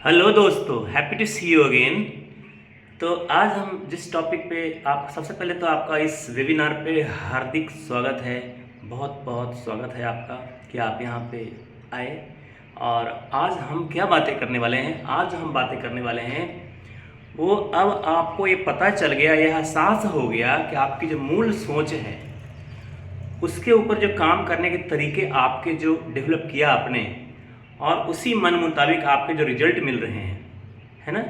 Hello दोस्तों, happy to see you again. तो आज हम जिस टॉपिक पे आप सबसे पहले तो आपका इस वेबिनार पे हार्दिक स्वागत है। बहुत बहुत स्वागत है आपका कि आप यहाँ पे आए। और आज हम क्या बातें करने वाले हैं? आज हम बातें करने वाले हैं वो, अब आपको ये पता चल गया, यह एहसास हो गया कि आपकी जो मूल सोच है उसके ऊपर जो काम करने के तरीके आपके जो डेवलप किया आपने, और उसी मन मुताबिक आपके जो रिजल्ट मिल रहे हैं, है ना।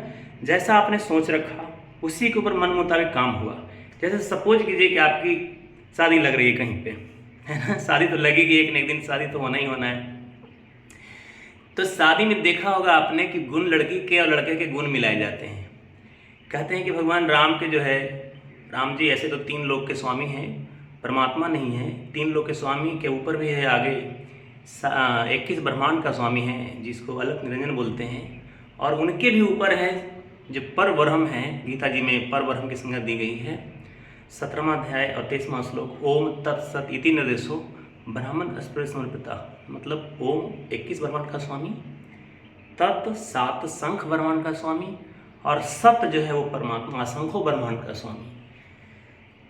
जैसा आपने सोच रखा उसी के ऊपर मन मुताबिक काम हुआ। जैसे सपोज कीजिए कि आपकी शादी लग रही है कहीं पे, है ना। शादी तो लगेगी, एक न एक दिन शादी तो होना ही होना है। तो शादी में देखा होगा आपने कि गुण लड़की के और लड़के के गुण मिलाए जाते हैं। कहते हैं कि भगवान राम के जो है, राम जी ऐसे तो 3 लोक के स्वामी हैं, परमात्मा नहीं है। 3 लोक के स्वामी के ऊपर भी है आगे 21 ब्रह्मांड का स्वामी है, जिसको अलख निरंजन बोलते हैं। और उनके भी ऊपर है जो पर ब्रह्म है। गीता जी में पर ब्रह्म की संज्ञा दी गई है। 17वां अध्याय और 23वां श्लोक, ओम तत्सत इति निर्देशो ब्राह्मण स्पृशमर्पिता। मतलब ओम 21 ब्रह्मांड का स्वामी, तत् 7 शंख ब्रह्मांड का स्वामी, और सत जो है वो परमात्मा असंख्यों ब्रह्मांड का स्वामी।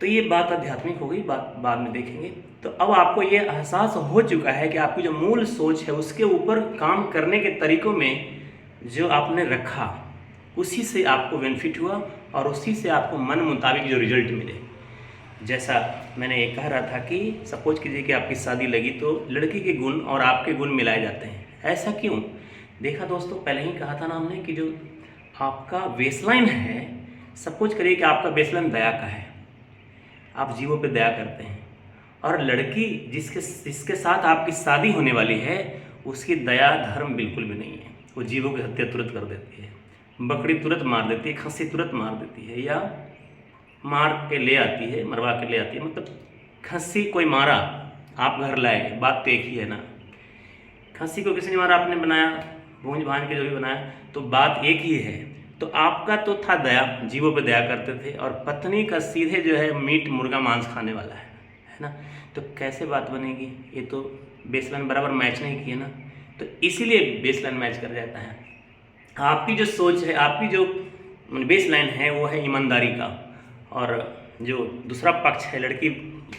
तो ये बात आध्यात्मिक हो गई, बात बाद में देखेंगे। तो अब आपको ये एहसास हो चुका है कि आपकी जो मूल सोच है उसके ऊपर काम करने के तरीकों में जो आपने रखा, उसी से आपको बेनिफिट हुआ और उसी से आपको मन मुताबिक जो रिजल्ट मिले। जैसा मैंने ये कह रहा था कि सपोज कीजिए कि आपकी शादी लगी तो लड़की के गुण और आपके गुण मिलाए जाते हैं। ऐसा क्यों? देखा दोस्तों, पहले ही कहा था ना हमने कि जो आपका बेसलाइन है, सपोज करिए कि आपका बेसलाइन दया का है, आप जीवों पे दया करते हैं, और लड़की जिसके साथ आपकी शादी होने वाली है उसकी दया धर्म बिल्कुल भी नहीं है। वो जीवों की हत्या तुरंत कर देती है, बकरी तुरंत मार देती है, खस्सी तुरंत मार देती है, या मार के ले आती है, मरवा के ले आती है। मतलब खस्सी कोई मारा, आप घर लाए, बात तो एक ही है ना। खस्सी को किसी ने मारा, आपने बनाया, भूंज भांज के जो भी बनाया, तो बात एक ही है। तो आपका तो था दया, जीवों पे दया करते थे, और पत्नी का सीधे जो है मीट मुर्गा मांस खाने वाला है ना। तो कैसे बात बनेगी? ये तो बेसलाइन बराबर मैच नहीं किए ना। तो इसीलिए बेसलाइन मैच कर जाता है। आपकी जो सोच है, आपकी जो बेसलाइन है वो है ईमानदारी का, और जो दूसरा पक्ष है, लड़की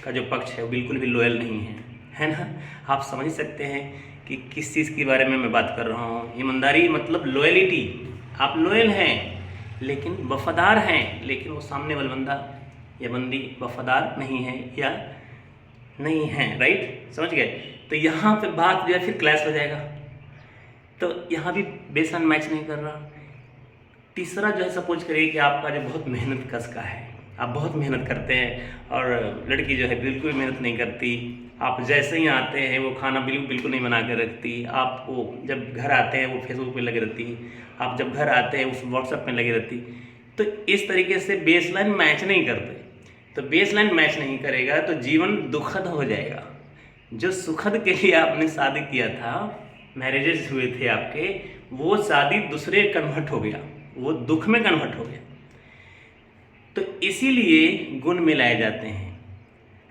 का जो पक्ष है वो बिल्कुल भी लॉयल नहीं है ना। आप समझ सकते हैं कि किस चीज़ के बारे में मैं बात कर रहा हूँ। ईमानदारी मतलब लॉयलिटी। आप लॉयल हैं लेकिन वफादार हैं, लेकिन वो सामने वाला बंदा या बंदी वफादार नहीं है या नहीं है, राइट? समझ गए? तो यहाँ पे बात जो है फिर क्लैश हो जाएगा। तो यहाँ भी बेसलाइन मैच नहीं कर रहा। तीसरा जो है, सपोज करिए कि आपका जो बहुत मेहनत कस का है, आप बहुत मेहनत करते हैं और लड़की जो है बिल्कुल मेहनत नहीं करती। आप जैसे ही आते हैं वो खाना बिल्कुल नहीं बना कर रखती। आपको जब घर आते हैं वो फेसबुक पे लगी रहती, आप जब घर आते हैं उस व्हाट्सएप में लगी रहती। तो इस तरीके से बेसलाइन मैच नहीं करते। तो बेसलाइन मैच नहीं करेगा तो जीवन दुखद हो जाएगा। जो सुखद के लिए आपने शादी किया था, मैरिजेस हुए थे आपके, वो शादी दूसरे कन्वर्ट हो गया, वो दुख में कन्वर्ट हो गया। तो इसीलिए गुण मिलाए जाते हैं,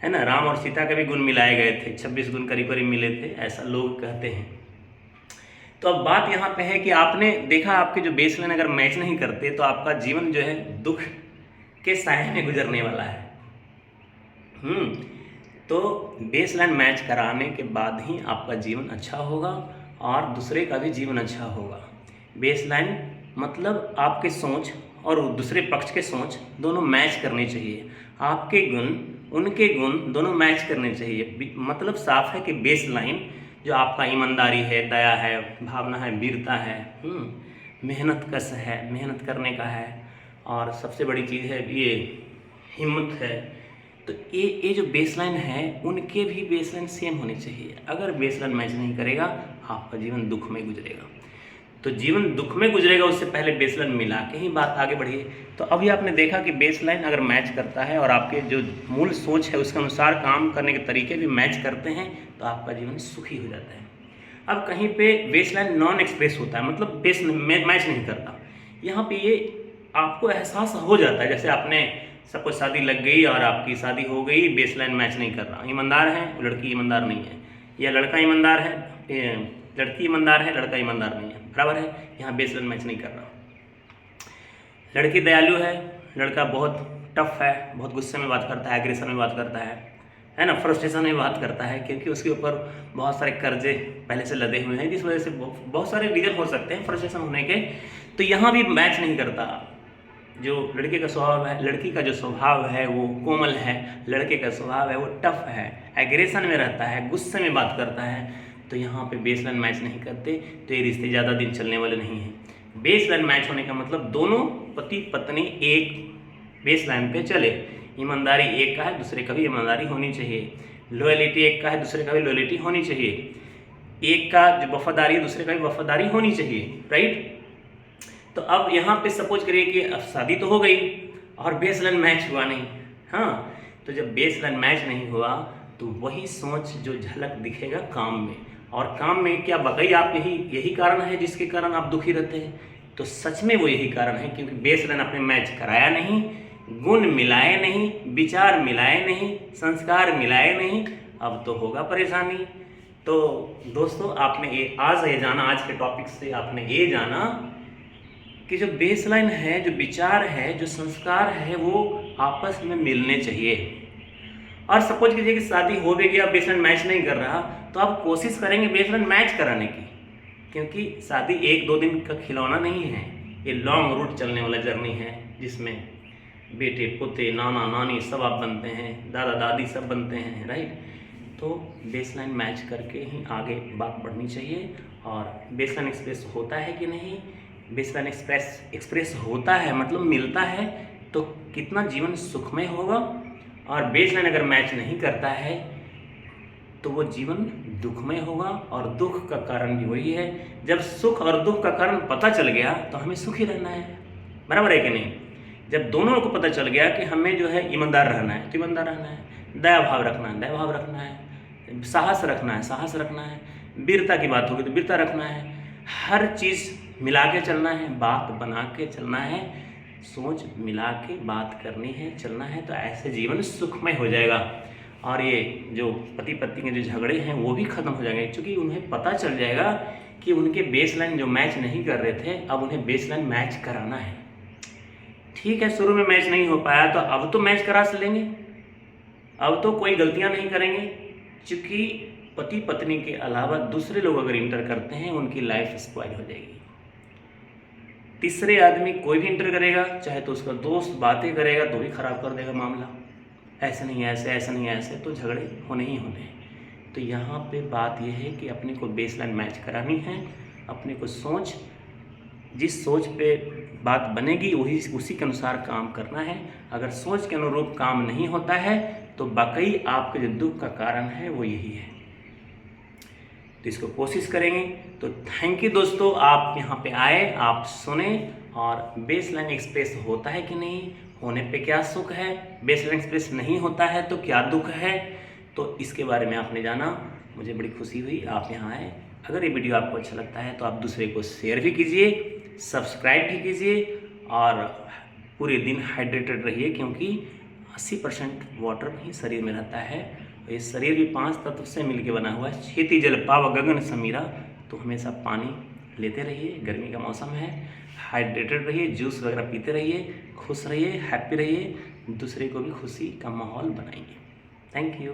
है ना। राम और सीता के भी गुण मिलाए गए थे, 26 गुण करीब करीब मिले थे, ऐसा लोग कहते हैं। तो अब बात यहाँ पे है कि आपने देखा आपके जो बेसलाइन अगर मैच नहीं करते तो आपका जीवन जो है दुख के साए में गुजरने वाला है। तो बेसलाइन मैच कराने के बाद ही आपका जीवन अच्छा होगा और दूसरे का भी जीवन अच्छा होगा। बेसलाइन मतलब आपके सोच और दूसरे पक्ष के सोच दोनों मैच करनी चाहिए। आपके गुण उनके गुण दोनों मैच करने चाहिए। मतलब साफ है कि बेसलाइन जो आपका ईमानदारी है, दया है, भावना है, वीरता है, मेहनत कस है, मेहनत करने का है, और सबसे बड़ी चीज़ है ये हिम्मत है। तो ये जो बेसलाइन है उनके भी बेसलाइन सेम होनी चाहिए। अगर बेसलाइन मैच नहीं करेगा आपका जीवन दुख में गुजरेगा। तो जीवन दुख में गुजरेगा, उससे पहले बेसलाइन मिला के ही बात आगे बढ़िए। तो अभी आपने देखा कि बेसलाइन अगर मैच करता है और आपके जो मूल सोच है उसके अनुसार काम करने के तरीके भी मैच करते हैं तो आपका जीवन सुखी हो जाता है। अब कहीं पे बेसलाइन नॉन एक्सप्रेस होता है, मतलब बेस मैच नहीं करता। यहाँ पे ये आपको एहसास हो जाता है, जैसे आपने सबको शादी लग गई और आपकी शादी हो गई, बेसलाइन मैच नहीं कर रहा। ईमानदार है, लड़की ईमानदार नहीं है, या लड़का ईमानदार है, लड़की ईमानदार है, लड़का ईमानदार नहीं है, बराबर है। यहाँ बेसलाइन मैच नहीं कर रहा। लड़की दयालु है, लड़का बहुत टफ है, बहुत गुस्से में बात करता है, एग्रेशन में बात करता है ना, फ्रस्ट्रेशन में बात करता है, क्योंकि उसके ऊपर बहुत सारे कर्जे पहले से लदे हुए हैं, जिस वजह से बहुत सारे रीजन हो सकते हैं फ्रस्ट्रेशन होने के। तो यहाँ भी मैच नहीं करता। जो लड़के का स्वभाव है, लड़की का जो स्वभाव है वो कोमल है, लड़के का स्वभाव है वो टफ है, एग्रेशन में रहता है, गुस्से में बात करता है, तो यहाँ पे बेसलाइन मैच नहीं करते, तो ये रिश्ते ज़्यादा दिन चलने वाले नहीं हैं। बेसलाइन मैच होने का मतलब दोनों पति पत्नी एक बेसलाइन पे चले, ईमानदारी एक का है, दूसरे का भी ईमानदारी होनी चाहिए, लॉयल्टी एक का है, दूसरे का भी लॉयल्टी होनी चाहिए, एक का जो वफादारी है दूसरे का भी वफादारी होनी चाहिए, राइट। तो अब यहाँ पे सपोज करिए कि अब शादी तो हो गई और बेसलाइन मैच हुआ नहीं। हाँ, तो जब बेसलाइन मैच नहीं हुआ तो वही सोच जो झलक दिखेगा काम में, और काम में क्या वाकई आप यही कारण है जिसके कारण आप दुखी रहते हैं? तो सच में वो यही कारण है, क्योंकि बेसलाइन आपने मैच कराया नहीं, गुण मिलाए नहीं, विचार मिलाए नहीं, संस्कार मिलाए नहीं, अब तो होगा परेशानी। तो दोस्तों आपने आज ये जाना, आज के टॉपिक से आपने ये जाना कि जो बेसलाइन है, जो विचार है, जो संस्कार है, वो आपस में मिलने चाहिए। और सपोज कीजिए कि शादी हो भी गया, बेसलाइन मैच नहीं कर रहा, तो आप कोशिश करेंगे बेसलाइन मैच कराने की, क्योंकि शादी 1-2 दिन का खिलौना नहीं है, ये लॉन्ग रूट चलने वाला जर्नी है, जिसमें बेटे पोते नाना नानी सब आप बनते हैं, दादा दादी सब बनते हैं, राइट। तो बेसलाइन मैच करके ही आगे बात बढ़नी चाहिए। और बेसलाइन एक्सप्रेस होता है कि नहीं, बेसलाइन एक्सप्रेस होता है मतलब मिलता है, तो कितना जीवन सुखमय होगा। और बेसलाइन अगर मैच नहीं करता है तो वो जीवन दुखमय होगा, और दुख का कारण भी वही है। जब सुख और दुख का कारण पता चल गया तो हमें सुखी रहना है, बराबर है कि नहीं। जब दोनों को पता चल गया कि हमें जो है ईमानदार रहना है तो ईमानदार रहना है, दया भाव रखना है दया भाव रखना है, साहस रखना है साहस रखना है, वीरता की बात होगी तो वीरता रखना है, हर चीज़ मिला के चलना है, बात बना के चलना है, सोच मिला के बात करनी है, चलना है, तो ऐसे जीवन सुखमय हो जाएगा। और ये जो पति पत्नी के जो झगड़े हैं वो भी ख़त्म हो जाएंगे, क्योंकि उन्हें पता चल जाएगा कि उनके बेसलाइन जो मैच नहीं कर रहे थे, अब उन्हें बेसलाइन मैच कराना है। ठीक है, शुरू में मैच नहीं हो पाया तो अब तो मैच करा लेंगे, अब तो कोई गलतियां नहीं करेंगे, क्योंकि पति पत्नी के अलावा दूसरे लोग अगर इंटर करते हैं उनकी लाइफ स्पॉइल हो जाएगी। तीसरे आदमी कोई भी इंटर करेगा, चाहे तो उसका दोस्त बातें करेगा तो भी खराब कर देगा मामला, ऐसे नहीं ऐसे, ऐसे नहीं ऐसे, तो झगड़े होने ही होने हैं। तो यहाँ पे बात यह है कि अपने को बेसलाइन मैच करानी है, अपने को सोच, जिस सोच पे बात बनेगी वही उसी के अनुसार काम करना है। अगर सोच के अनुरूप काम नहीं होता है तो वाकई आपके जो दुख का कारण है वो यही है। तो इसको कोशिश करेंगे। तो थैंक यू दोस्तों, आप यहाँ पे आए, आप सुने, और बेसलाइन एक्सप्रेस होता है कि नहीं, होने पे क्या सुख है, बेसलाइन एक्सप्रेस नहीं होता है तो क्या दुख है, तो इसके बारे में आपने जाना, मुझे बड़ी खुशी हुई आप यहाँ आए। अगर ये वीडियो आपको अच्छा लगता है तो आप दूसरे को शेयर भी कीजिए, सब्सक्राइब भी कीजिए, और पूरे दिन हाइड्रेटेड रहिए, क्योंकि 80% वाटर ही शरीर में रहता है। ये शरीर भी 5 तत्व से मिलकर बना हुआ है, खेती जल पाव गगन समीरा। तो हमेशा पानी लेते रहिए, गर्मी का मौसम है, हाइड्रेटेड रहिए, जूस वगैरह पीते रहिए, खुश रहिए, हैप्पी रहिए, दूसरे को भी खुशी का माहौल बनाइए। Thank you.